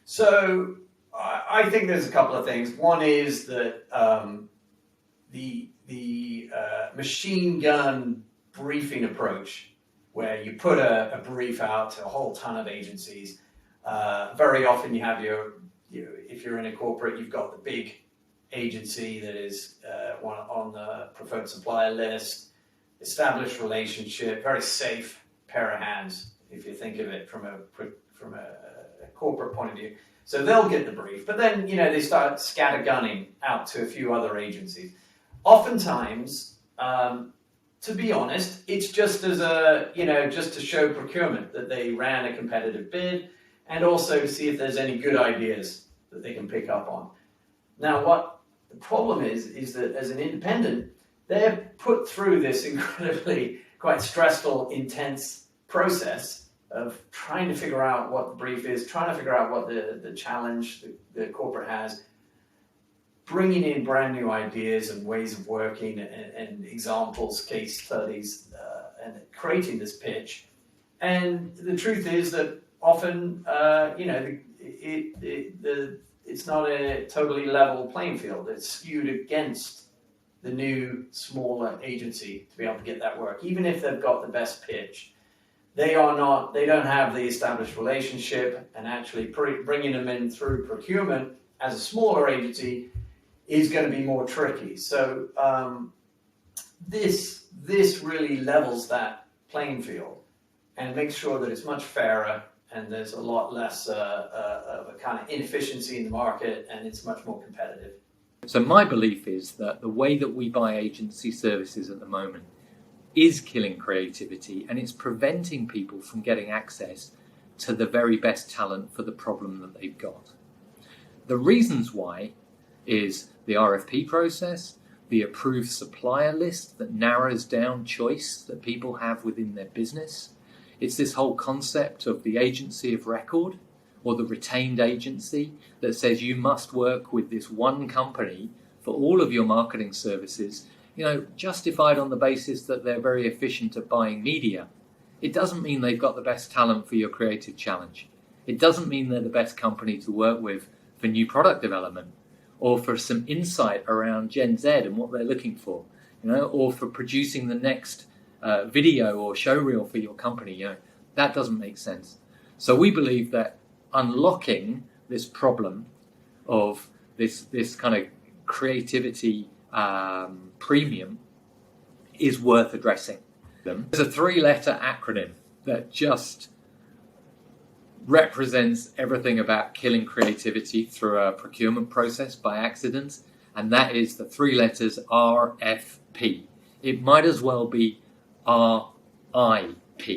So I think there's a couple of things. One is that the machine gun briefing approach, where you put a brief out to a whole ton of agencies. Very often you have if you're in a corporate, you've got the big agency that is one on the preferred supplier list, established relationship, very safe pair of hands, if you think of it from a corporate point of view. So they'll get the brief, but then they start scattergunning out to a few other agencies. Oftentimes, to be honest, it's just as just to show procurement that they ran a competitive bid, and also to see if there's any good ideas that they can pick up on. Now, what the problem is that as an independent, they're put through this incredibly quite stressful, intense process of trying to figure out what the brief is, trying to figure out what the challenge the corporate has, bringing in brand new ideas and ways of working and examples, case studies, and creating this pitch. And the truth is that often, it's not a totally level playing field. It's skewed against the new, smaller agency to be able to get that work. Even if they've got the best pitch, they don't have the established relationship, and actually bringing them in through procurement as a smaller agency is going to be more tricky. So this really levels that playing field and makes sure that it's much fairer, and there's a lot less of a kind of inefficiency in the market, and it's much more competitive. So my belief is that the way that we buy agency services at the moment is killing creativity, and it's preventing people from getting access to the very best talent for the problem that they've got. The reasons why is the RFP process, the approved supplier list that narrows down choice that people have within their business. It's this whole concept of the agency of record, or the retained agency, that says you must work with this one company for all of your marketing services, justified on the basis that they're very efficient at buying media. It doesn't mean they've got the best talent for your creative challenge. It doesn't mean they're the best company to work with for new product development, or for some insight around Gen Z and what they're looking for, or for producing the next video or show reel for your company. That doesn't make sense. So we believe that unlocking this problem of this kind of creativity premium is worth addressing. There's a 3-letter acronym that just represents everything about killing creativity through a procurement process by accident, and that is the 3 letters RFP. It might as well be RIP,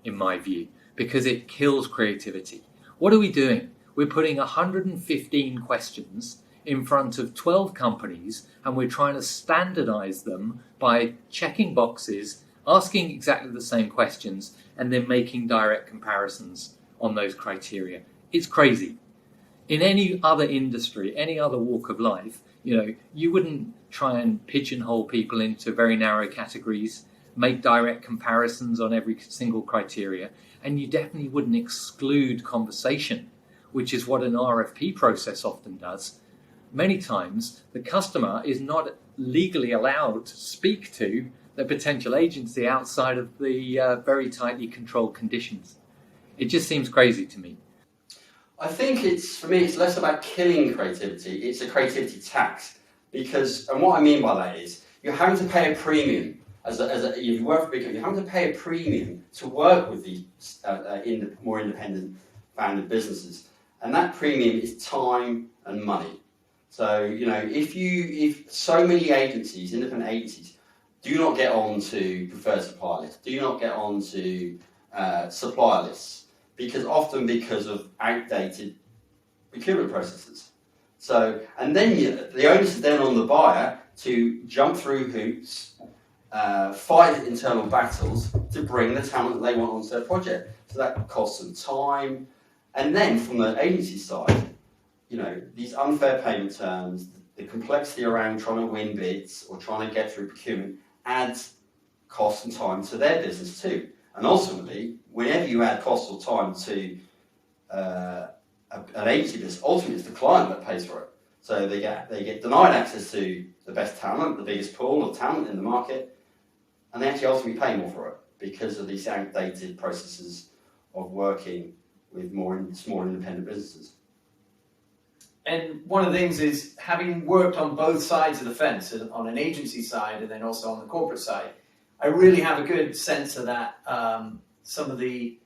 in my view, because it kills creativity. What are we doing? We're putting 115 questions in front of 12 companies, and we're trying to standardize them by checking boxes, asking exactly the same questions, and then making direct comparisons on those criteria. It's crazy. In any other industry, any other walk of life, you wouldn't try and pigeonhole people into very narrow categories, make direct comparisons on every single criteria, and you definitely wouldn't exclude conversation, which is what an RFP process often does. Many times, the customer is not legally allowed to speak to the potential agency outside of the very tightly controlled conditions. It just seems crazy to me. I think for me, it's less about killing creativity, it's a creativity tax. And what I mean by that is, you're having to pay a premium. If you work for big companies, you're having to pay a premium to work with these more independent founded businesses. And that premium is time and money. So, if so many agencies, independent agencies, do not get on to Preferred Supplier List, do not get on to supplier lists, because of outdated procurement processes. So, and then the onus is then on the buyer to jump through hoops, fight internal battles to bring the talent that they want onto their project. So that costs them time. And then from the agency side, these unfair payment terms, the complexity around trying to win bids or trying to get through procurement adds cost and time to their business too. And ultimately, whenever you add cost or time to an agency business, ultimately it's the client that pays for it. So they get denied access to the best talent, the biggest pool of talent in the market, and they actually ultimately pay more for it because of these outdated processes of working with small independent businesses. And one of the things is, having worked on both sides of the fence, on an agency side and then also on the corporate side, I really have a good sense of that. Some of the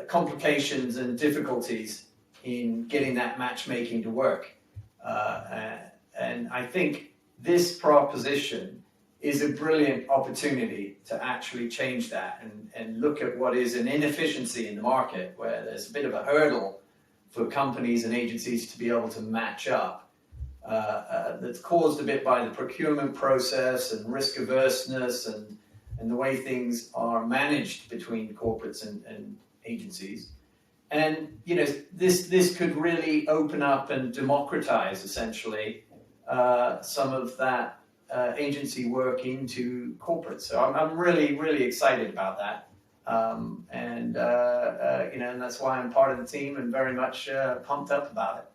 complications and difficulties in getting that matchmaking to work. And I think this proposition is a brilliant opportunity to actually change that and look at what is an inefficiency in the market, where there's a bit of a hurdle for companies and agencies to be able to match up. That's caused a bit by the procurement process and risk averseness and the way things are managed between corporates and agencies. And this could really open up and democratize essentially some of that agency work into corporates. So I'm really excited about that. And that's why I'm part of the team and very much pumped up about it.